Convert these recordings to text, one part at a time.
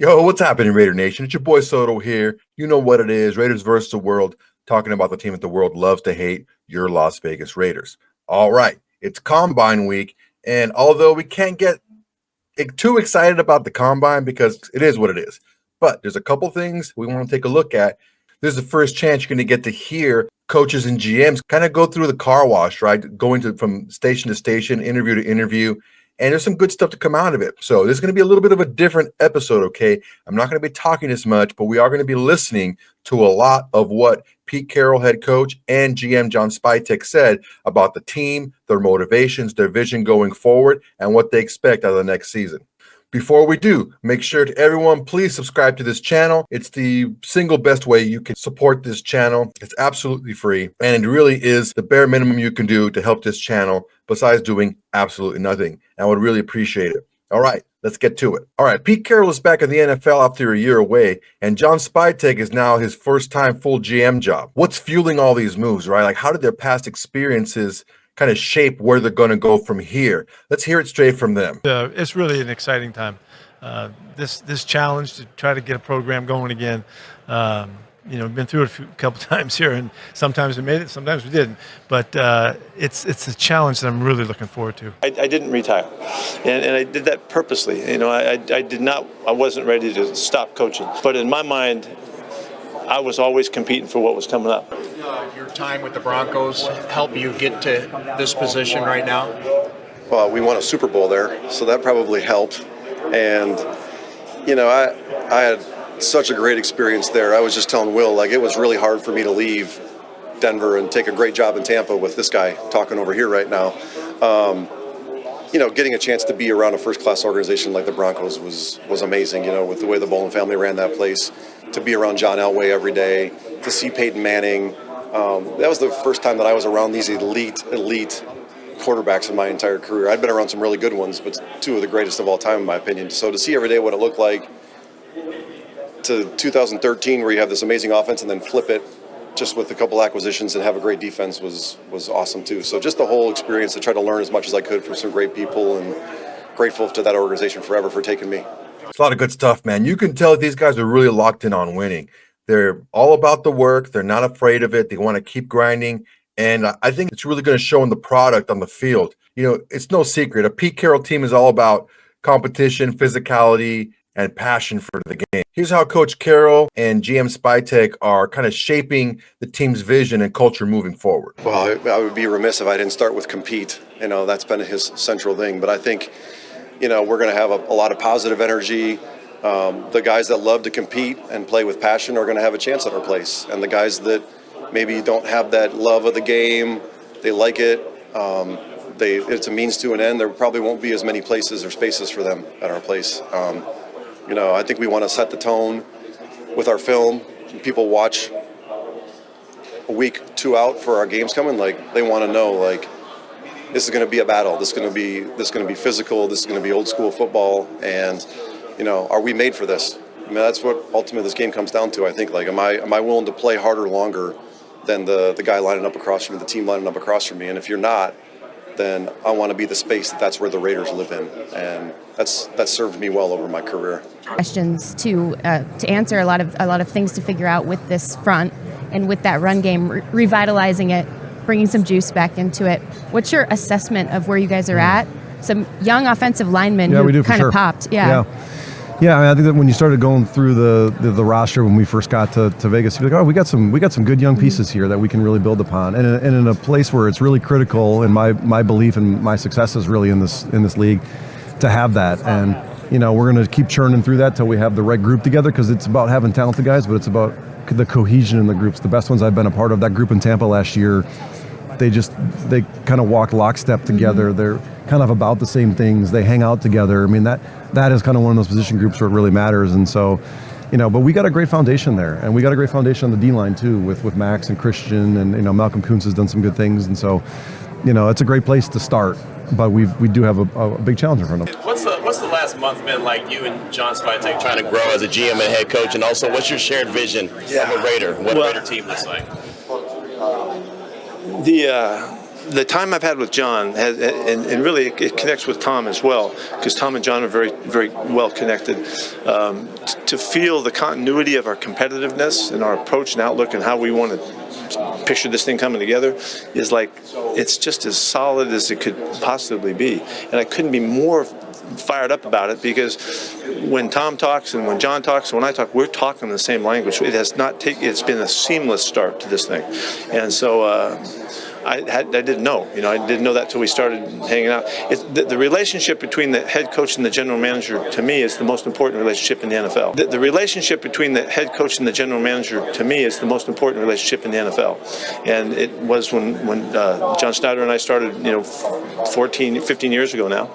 Yo, what's happening, Raider Nation? It's your boy Soto here. You know what it is, Raiders versus the world, talking about the team that the world loves to hate, your Las Vegas Raiders. All right, it's Combine Week, and although we can't get too excited about the Combine because it is what it is, but there's a couple things we want to take a look at. This is the first chance you're going to get to hear coaches and GMs kind of go through the car wash, right? Going from station to station, interview to interview. And there's some good stuff to come out of it. So this is going to be a little bit of a different episode, okay? I'm not going to be talking as much, but we are going to be listening to a lot of what Pete Carroll, head coach, and GM John Spytek said about the team, their motivations, their vision going forward, and what they expect out of the next season. Before we do, make sure to everyone, please subscribe to this channel. It's the single best way you can support this channel. It's absolutely free, and it really is the bare minimum you can do to help this channel besides doing absolutely nothing. I would really appreciate it. All right, let's get to it. All right, Pete Carroll is back in the NFL after a year away, and John Spytek is now his first time full GM job. What's fueling all these moves, right? Like, how did their past experiences kind of shape where they're going to go from here? Let's hear it straight from them. It's really an exciting time. This challenge to try to get a program going again. We've been through it a couple times here, and sometimes we made it, sometimes we didn't. But it's a challenge that I'm really looking forward to. I didn't retire, and I did that purposely. I wasn't ready to stop coaching. But in my mind, I was always competing for what was coming up. Your time with the Broncos help you get to this position right now? Well, we won a Super Bowl there, so that probably helped. And, I had such a great experience there. I was just telling Will, it was really hard for me to leave Denver and take a great job in Tampa with this guy talking over here right now. Getting a chance to be around a first-class organization like the Broncos was amazing, with the way the Bowlen family ran that place, to be around John Elway every day, to see Peyton Manning. That was the first time that I was around these elite quarterbacks in my entire career. I'd been around some really good ones, but two of the greatest of all time, in my opinion. So to see every day what it looked like, to 2013 where you have this amazing offense and then flip it just with a couple acquisitions and have a great defense was awesome too. So just the whole experience, to try to learn as much as I could from some great people, and grateful to that organization forever for taking me. It's a lot of good stuff, man. You can tell these guys are really locked in on winning. They're all about the work. They're not afraid of it. They want to keep grinding. And I think it's really going to show in the product on the field. It's no secret. A Pete Carroll team is all about competition, physicality, and passion for the game. Here's how Coach Carroll and GM Spytek are kind of shaping the team's vision and culture moving forward. Well, I would be remiss if I didn't start with compete. That's been his central thing. But I think, we're going to have a lot of positive energy. The guys that love to compete and play with passion are going to have a chance at our place. And the guys that maybe don't have that love of the game, they like it, it's a means to an end, there probably won't be as many places or spaces for them at our place. I think we want to set the tone with our film. People watch a week, 2 out for our games coming, they want to know, this is going to be a battle. This is going to be physical. This is going to be old school football. And, are we made for this? That's what ultimately this game comes down to. I think, am I willing to play harder, longer than the guy lining up across from me, the team lining up across from me? And if you're not, then I want to be the space that's where the Raiders live in, and that's served me well over my career. Questions to answer, a lot of things to figure out with this front and with that run game, revitalizing it, bringing some juice back into it. What's your assessment of where you guys are at? Some young offensive linemen who kind of popped. Yeah, I think that when you started going through the roster when we first got to Vegas, you're like, we got some good young pieces here that we can really build upon, and in a place where it's really critical, and my belief and my success is really in this league, to have that. And we're going to keep churning through that till we have the right group together, because it's about having talented guys, but it's about the cohesion in the groups. The best ones I've been a part of, that group in Tampa last year, they kind of walk lockstep together. They're kind of about the same things. They hang out together. That is kind of one of those position groups where it really matters. And so, but we got a great foundation there, and we got a great foundation on the D-line too, with Max and Christian, and Malcolm Kuntz has done some good things. And so, it's a great place to start, but we do have a big challenge in front of us. What's the last month been like, you and John Spytek trying to grow as a GM and head coach, and also what's your shared vision of a Raider, what a Raider team looks like? the time I've had with John, and really it connects with Tom as well, because Tom and John are very, very well connected. To feel the continuity of our competitiveness and our approach and outlook and how we want to picture this thing coming together is like, it's just as solid as it could possibly be. And I couldn't be more fired up about it, because when Tom talks and when John talks and when I talk, we're talking the same language. It's been a seamless start to this thing. And so I didn't know. I didn't know that till we started hanging out. The relationship between the head coach and the general manager, to me, is the most important relationship in the NFL. The relationship between the head coach and the general manager, to me, is the most important relationship in the NFL. And it was when John Schneider and I started, 15 years ago now.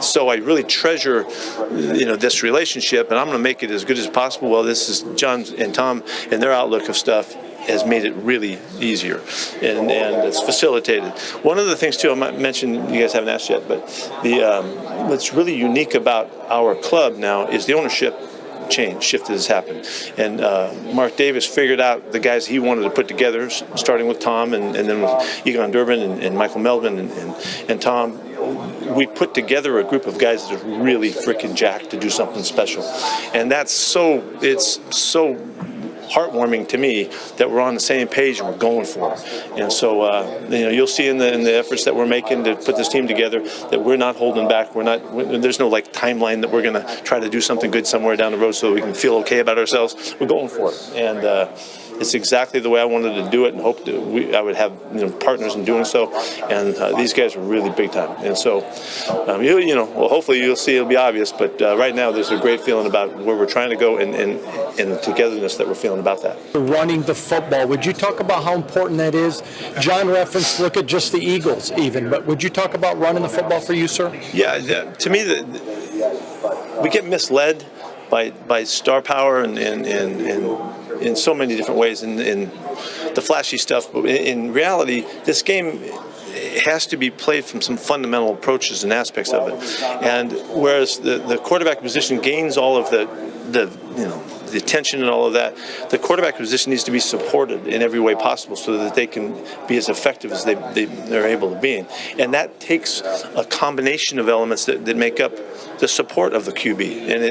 So I really treasure, this relationship, and I'm going to make it as good as possible. Well, this is John and Tom and their outlook of stuff has made it really easier, and it's facilitated. One of the things too, I might mention, you guys haven't asked yet, but what's really unique about our club now is the ownership shift that has happened. And Mark Davis figured out the guys he wanted to put together, starting with Tom and then with Egon Durbin and Michael Melvin and Tom. We put together a group of guys that are really freaking jacked to do something special. And it's so heartwarming to me that we're on the same page and we're going for it. And so, you'll see in the efforts that we're making to put this team together that we're not holding back. There's no timeline that we're going to try to do something good somewhere down the road so we can feel okay about ourselves. We're going for it. And it's exactly the way I wanted to do it, and hoped that I would have partners in doing so. And these guys are really big time. And so, hopefully you'll see it'll be obvious. But right now, there's a great feeling about where we're trying to go and the togetherness that we're feeling about that. Running the football, would you talk about how important that is? John referenced, look at just the Eagles even, but would you talk about running the football for you, sir? Yeah, to me, we get misled by star power and in so many different ways, and the flashy stuff. But in reality, this game has to be played from some fundamental approaches and aspects of it. And whereas the quarterback position gains all of the attention and all of that, the quarterback position needs to be supported in every way possible so that they can be as effective as they're able to be. And that takes a combination of elements that make up the support of the QB. And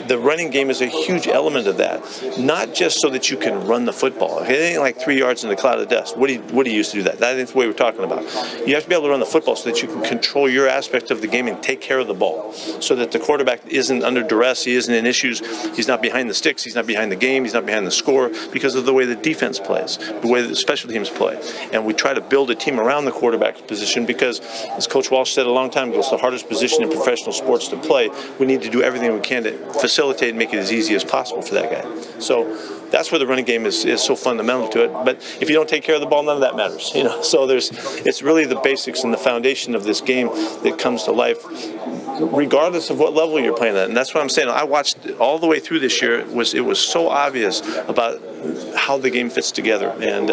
the running game is a huge element of that, not just so that you can run the football. It ain't like 3 yards in a cloud of dust. What do you use to do that? That ain't the way we're talking about. You have to be able to run the football so that you can control your aspect of the game and take care of the ball, so that the quarterback isn't under duress, he isn't in issues, he's not behind the sticks, he's not behind the game, he's not behind the score, because of the way the defense plays, the way the special teams play. And we try to build a team around the quarterback position because, as Coach Walsh said a long time ago, it's the hardest position in professional sports to play. We need to do everything we can to facilitate and make it as easy as possible for that guy. So that's where the running game is so fundamental to it. But if you don't take care of the ball, none of that matters. So it's really the basics and the foundation of this game that comes to life, regardless of what level you're playing at. And that's what I'm saying. I watched all the way through this year. It was so obvious about how the game fits together, and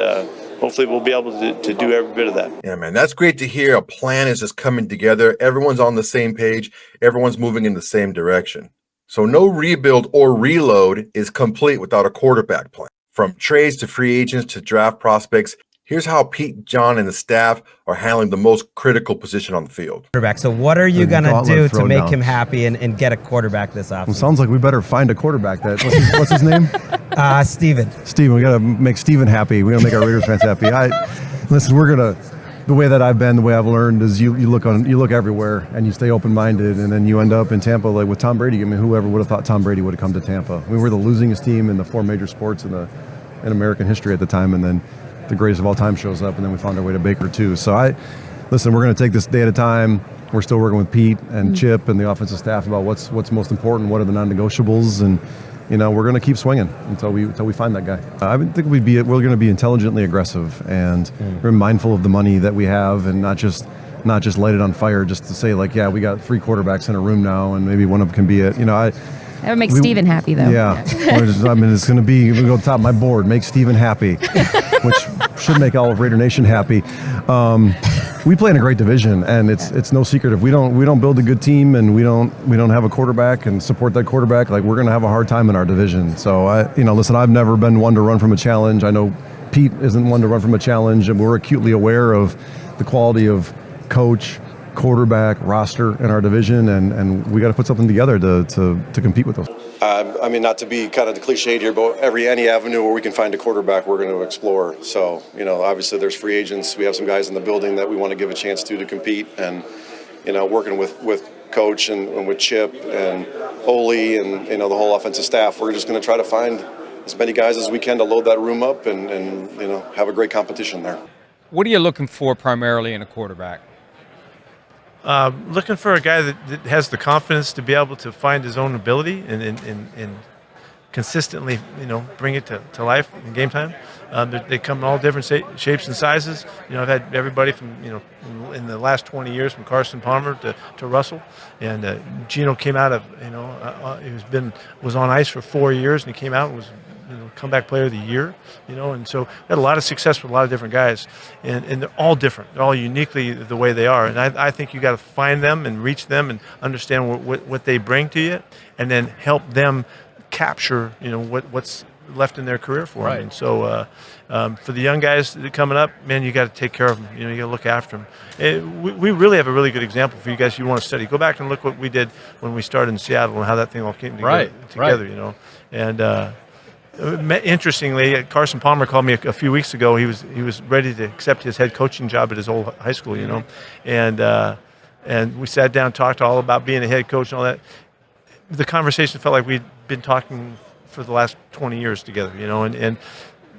hopefully we'll be able to do every bit of that. Yeah, man, that's great to hear. A plan is just coming together. Everyone's on the same page. Everyone's moving in the same direction. So no rebuild or reload is complete without a quarterback plan. From trades to free agents to draft prospects, here's how Pete, John, and the staff are handling the most critical position on the field. Quarterback. So what are you going to do to make him happy and get a quarterback this offseason? Well, sounds like we better find a quarterback. What's his name? Steven. Steven. We got to make Steven happy. We got to make our Raiders fans happy. Listen, the way that I've been, the way I've learned is you look everywhere and you stay open-minded, and then you end up in Tampa like with Tom Brady. I mean, whoever would have thought Tom Brady would have come to Tampa? We were the losingest team in the 4 major sports in American history at the time, and then the greatest of all time shows up, and then we found our way to Baker too. So listen, we're going to take this day at a time. We're still working with Pete and Chip and the offensive staff about what's most important, what are the non-negotiables, and we're going to keep swinging until we find that guy. I think we're going to be intelligently aggressive, and we're mindful of the money that we have, and not just light it on fire just to say like, yeah, we got 3 quarterbacks in a room now, and maybe one of them can be it. That would make Steven happy, though. Yeah. It's going to be, we go to the top of my board, make Steven happy, which should make all of Raider Nation happy. we play in a great division, and it's no secret if we don't build a good team and we don't have a quarterback and support that quarterback, like we're going to have a hard time in our division. So listen, I've never been one to run from a challenge. I know Pete isn't one to run from a challenge, and we're acutely aware of the quality of coach, quarterback, roster in our division, and we got to put something together to compete with those. I mean, not to be kind of cliched here, but any avenue where we can find a quarterback, we're going to explore. So, obviously there's free agents. We have some guys in the building that we want to give a chance to compete, and, working with Coach and with Chip and Ole and, the whole offensive staff, we're just going to try to find as many guys as we can to load that room up and have a great competition there. What are you looking for primarily in a quarterback? Looking for a guy that has the confidence to be able to find his own ability and consistently, bring it to life in game time. They come in all different shapes and sizes. I've had everybody from, in the last 20 years, from Carson Palmer to Russell. And Gino came out of, was on ice for 4 years, and he came out and was comeback player of the year, and so we had a lot of success with a lot of different guys, and they're all different. They're all uniquely the way they are, and I think you got to find them and reach them and understand what they bring to you, and then help them capture, what's left in their career for them. And so for the young guys that are coming up, man, you got to take care of them. You got to look after them. We really have a really good example for you guys if you want to study. Go back and look what we did when we started in Seattle and how that thing all came together. And interestingly, Carson Palmer called me a few weeks ago. He was ready to accept his head coaching job at his old high school, and we sat down and talked all about being a head coach and all that. The conversation felt like we'd been talking for the last 20 years together, and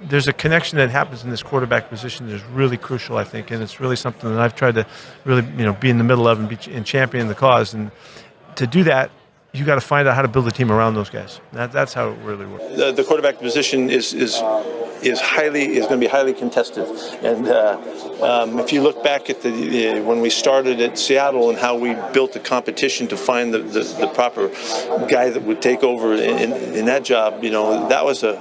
there's a connection that happens in this quarterback position that is really crucial, I think, and it's really something that I've tried to really, be in the middle of and champion the cause. And to do that, you got to find out how to build a team around those guys. That's how it really works. The quarterback position is going to be highly contested, and if you look back at when we started at Seattle and how we built the competition to find the proper guy that would take over in that job, that was a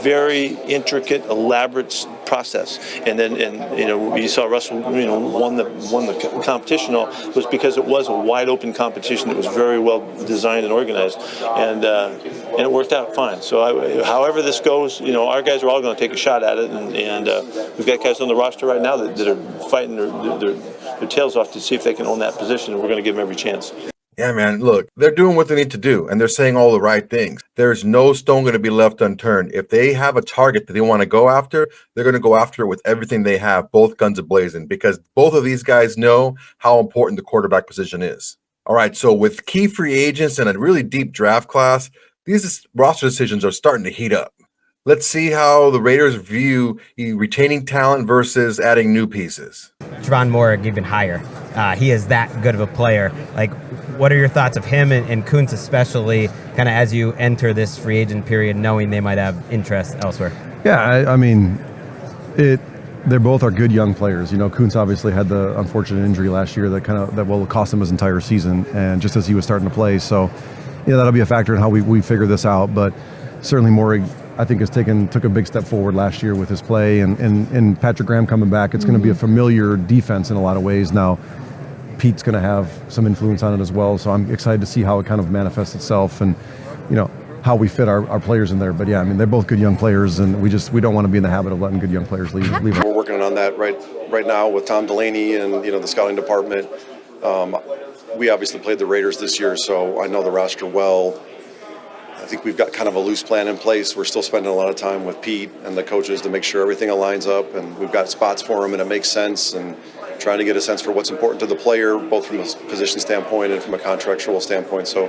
very intricate, elaborate process. And then you saw Russell won the competition. It was because it was a wide open competition that was very well designed and organized, and it worked out fine. So however this goes, our guys are all going to take a shot at it, and we've got guys on the roster right now that are fighting their tails off to see if they can own that position, and we're going to give them every chance. Yeah, man, look, they're doing what they need to do, and they're saying all the right things. There's no stone going to be left unturned. If they have a target that they want to go after, they're going to go after it with everything they have, both guns a-blazing, because both of these guys know how important the quarterback position is. All right, so with key free agents and a really deep draft class, these roster decisions are starting to heat up. Let's see how the Raiders view retaining talent versus adding new pieces. Javon Moore even higher. He is that good of a player. Like, what are your thoughts of him and Kuntz especially, kind of as you enter this free agent period, knowing they might have interest elsewhere? Yeah, I mean, they both are good young players. Kuntz obviously had the unfortunate injury last year that will cost him his entire season, and just as he was starting to play. So, that'll be a factor in how we figure this out. But certainly Moore, I think, took a big step forward last year with his play, and Patrick Graham coming back. It's going to be a familiar defense in a lot of ways. Now, Pete's going to have some influence on it as well, so I'm excited to see how it kind of manifests itself and, how we fit our players in there. But yeah, I mean, they're both good young players, and we don't want to be in the habit of letting good young players leave. We're working on that right now with Tom Delaney and, the scouting department. We obviously played the Raiders this year, so I know the roster well. I think we've got kind of a loose plan in place. We're still spending a lot of time with Pete and the coaches to make sure everything aligns up, and we've got spots for them and it makes sense, and trying to get a sense for what's important to the player, both from a position standpoint and from a contractual standpoint. So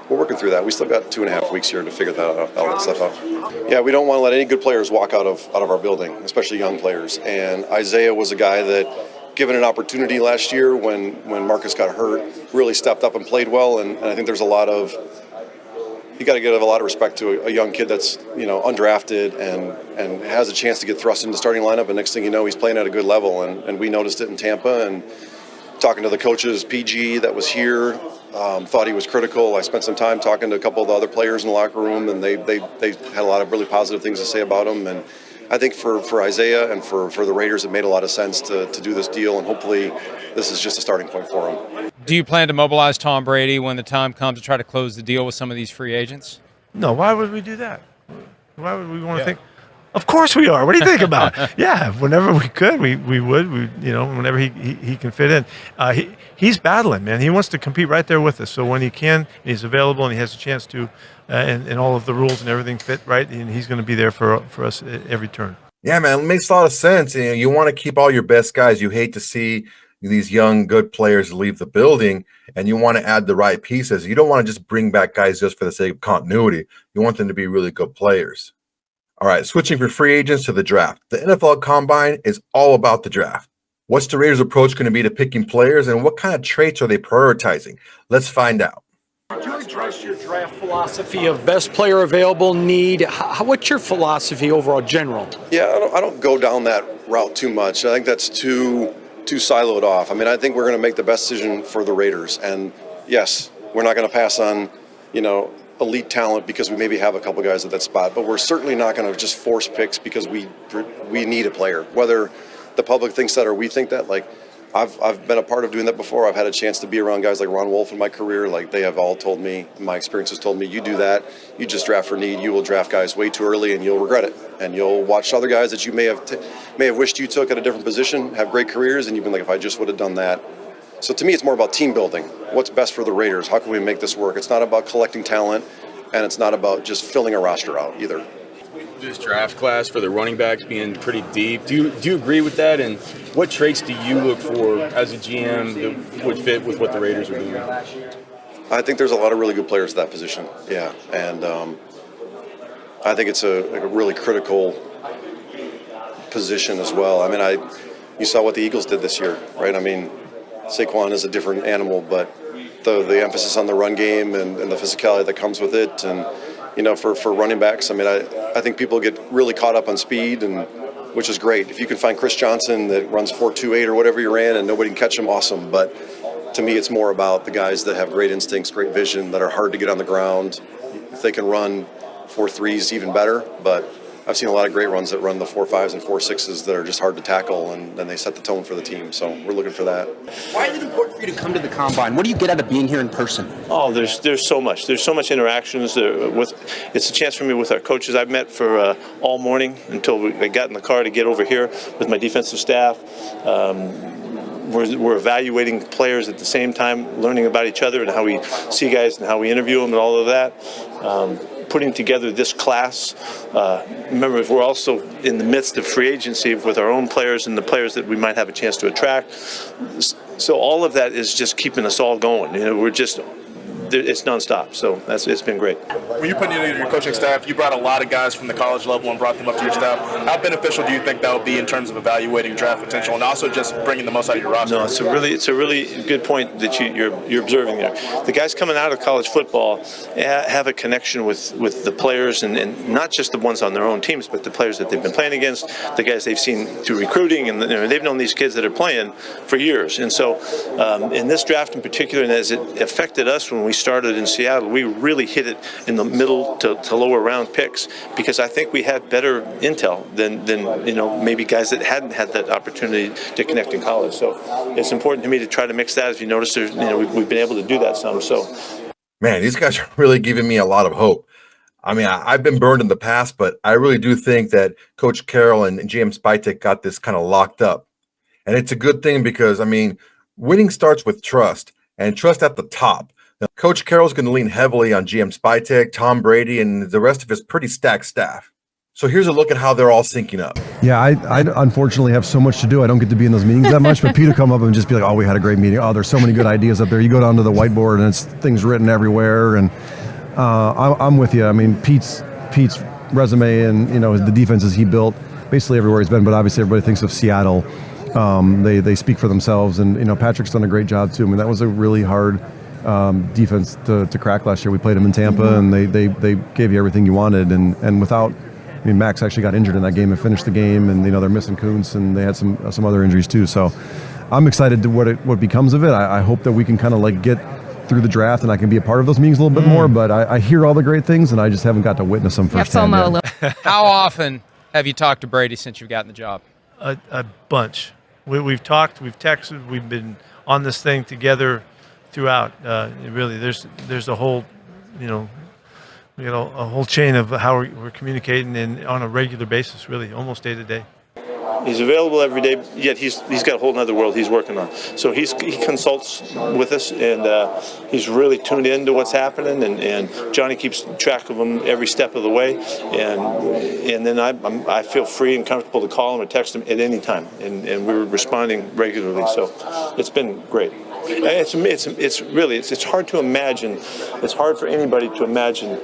we're working through that. We still got 2.5 weeks here to figure that stuff out. Yeah, we don't want to let any good players walk out of our building, especially young players. And Isaiah was a guy that, given an opportunity last year when Marcus got hurt, really stepped up and played well. And I think there's you got to give a lot of respect to a young kid that's undrafted and has a chance to get thrust into the starting lineup. And next thing you know, he's playing at a good level. And we noticed it in Tampa. And talking to the coaches, PG that was here, thought he was critical. I spent some time talking to a couple of the other players in the locker room, and they had a lot of really positive things to say about him. And I think for Isaiah and for the Raiders, it made a lot of sense to do this deal, and hopefully this is just a starting point for them. Do you plan to mobilize Tom Brady when the time comes to try to close the deal with some of these free agents? No, why would we do that? Why would we want to think? Of course we are. What do you think about? Yeah, whenever we could, we would. Whenever he can fit in. He's battling, man. He wants to compete right there with us. So when he can, and he's available, and he has a chance to, and all of the rules and everything fit right, and he's going to be there for us at every turn. Yeah, man, it makes a lot of sense. You want to keep all your best guys. You hate to see these young, good players leave the building, and you want to add the right pieces. You don't want to just bring back guys just for the sake of continuity. You want them to be really good players. All right, switching from free agents to the draft. The NFL Combine is all about the draft. What's the Raiders' approach going to be to picking players, and what kind of traits are they prioritizing? Let's find out. Do you address your draft philosophy of best player available, need? What's your philosophy overall, general? Yeah, I don't go down that route too much. I think that's too siloed off. I mean, I think we're going to make the best decision for the Raiders. And yes, we're not going to pass on, elite talent because we maybe have a couple guys at that spot, but we're certainly not going to just force picks because we need a player, whether the public thinks that or we think that. Like, I've been a part of doing that before. I've had a chance to be around guys like Ron Wolf in my career. Like, they have all told me, my experience has told me, you do that, you just draft for need. You will draft guys way too early and you'll regret it. And you'll watch other guys that you may have wished you took at a different position, have great careers, and you've been like, if I just would have done that. So to me, it's more about team building. What's best for the Raiders? How can we make this work? It's not about collecting talent, and it's not about just filling a roster out either. This draft class for the running backs being pretty deep. Do you agree with that? And what traits do you look for as a GM that would fit with what the Raiders are doing? I think there's a lot of really good players at that position. Yeah, and I think it's a really critical position as well. I mean, you saw what the Eagles did this year, right? I mean, Saquon is a different animal, but the emphasis on the run game and the physicality that comes with it, and for running backs, I mean, I think people get really caught up on speed, and which is great. If you can find Chris Johnson that runs 4.28 or whatever you ran and nobody can catch him, awesome. But to me, it's more about the guys that have great instincts, great vision, that are hard to get on the ground. If they can run 4.3s, even better. But I've seen a lot of great runs that run the 4.5s and 4.6s that are just hard to tackle, and then they set the tone for the team. So we're looking for that. Why is it important for you to come to the Combine? What do you get out of being here in person? Oh, there's so much. There's so much interactions. It's a chance for me with our coaches. I've met for all morning until I got in the car to get over here with my defensive staff. We're evaluating players at the same time, learning about each other and how we see guys and how we interview them and all of that. Putting together this class. Remember, we're also in the midst of free agency with our own players and the players that we might have a chance to attract. So all of that is just keeping us all going. It's nonstop. So it's been great. When you put together your coaching staff, you brought a lot of guys from the college level and brought them up to your staff. How beneficial do you think that will be in terms of evaluating draft potential and also just bringing the most out of your roster? No, it's a really good point that you're observing there. The guys coming out of college football have a connection with the players, and not just the ones on their own teams, but the players that they've been playing against, the guys they've seen through recruiting, and they've known these kids that are playing for years. And so in this draft in particular, and as it affected us when we started in Seattle, we really hit it in the middle to lower round picks, because I think we had better intel than maybe guys that hadn't had that opportunity to connect in college. So it's important to me to try to mix that. As you notice, we've been able to do that some. So, man, these guys are really giving me a lot of hope. I mean, I've been burned in the past, but I really do think that Coach Carroll and GM Spytek got this kind of locked up. And it's a good thing because, I mean, winning starts with trust, and trust at the top. Now, Coach Carroll's going to lean heavily on GM Spytek, Tom Brady, and the rest of his pretty stacked staff. So here's a look at how they're all syncing up. Yeah, I unfortunately have so much to do. I don't get to be in those meetings that much, but Pete will come up and just be like, oh, we had a great meeting. Oh, there's so many good ideas up there. You go down to the whiteboard and it's things written everywhere. And I'm with you. I mean, Pete's resume and, the defenses he built basically everywhere he's been, but obviously everybody thinks of Seattle. They speak for themselves. And, Patrick's done a great job too. I mean, that was a really hard defense to crack last year. We played them in Tampa, and they gave you everything you wanted. And without, Max actually got injured in that game and finished the game, and they're missing Kuntz, and they had some other injuries too. So I'm excited to what becomes of it. I hope that we can kind of get through the draft, and I can be a part of those meetings a little bit more. But I hear all the great things, and I just haven't got to witness them firsthand. FOMO. How often have you talked to Brady since you've gotten the job? A bunch. We've talked, we've texted, we've been on this thing together throughout. Really, there's a whole, we got a whole chain of how we're communicating and on a regular basis, really, almost day to day. He's available every day, yet he's got a whole other world he's working on. So he consults with us, and he's really tuned into what's happening, and Johnny keeps track of him every step of the way, and then I feel free and comfortable to call him or text him at any time, and we're responding regularly. So it's been great. It's hard to imagine. It's hard for anybody to imagine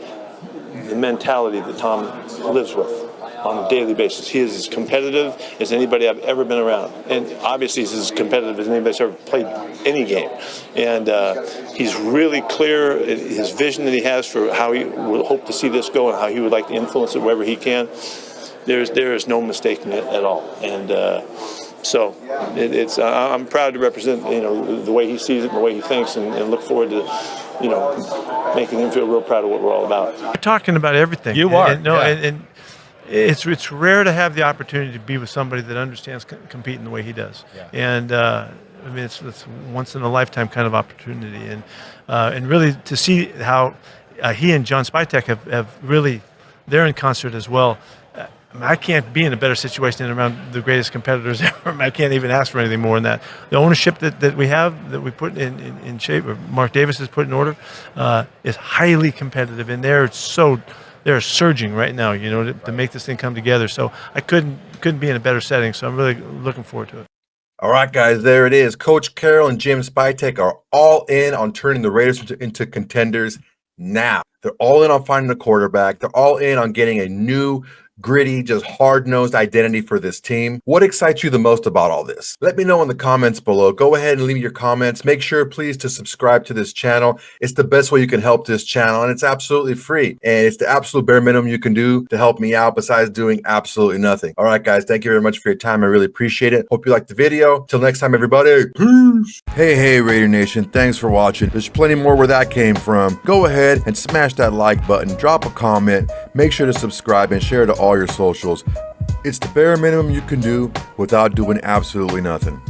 the mentality that Tom lives with on a daily basis. He is as competitive as anybody I've ever been around, and obviously he's as competitive as anybody that's ever played any game. And he's really clear his vision that he has for how he would hope to see this go and how he would like to influence it wherever he can. There is no mistaking it at all. And so I'm proud to represent the way he sees it and the way he thinks, and look forward to making him feel real proud of what we're all about. We're talking about everything. You are. And it's rare to have the opportunity to be with somebody that understands competing the way he does. Yeah. And it's once in a lifetime kind of opportunity, and really to see how he and John Spytek have really, they're in concert as well. I can't be in a better situation than around the greatest competitors ever. I can't even ask for anything more than that. The ownership that we have, that we put in shape, or Mark Davis has put in order, is highly competitive, and they're surging right now, to make this thing come together. So I couldn't be in a better setting. So I'm really looking forward to it. All right, guys, there it is. Coach Carroll and Jim Spytek are all in on turning the Raiders into contenders now. They're all in on finding a quarterback. They're all in on getting a new, gritty, just hard-nosed identity for this team. What excites you the most about all this? Let me know in the comments below. Go ahead and leave your comments. Make sure, please, to subscribe to this channel. It's the best way you can help this channel, and it's absolutely free. And it's the absolute bare minimum you can do to help me out besides doing absolutely nothing. All right, guys, thank you very much for your time. I really appreciate it. Hope you liked the video. Till next time, everybody. Peace. Hey, Raider Nation. Thanks for watching. There's plenty more where that came from. Go ahead and smash that like button. Drop a comment. Make sure to subscribe and share to all your socials. It's the bare minimum you can do without doing absolutely nothing.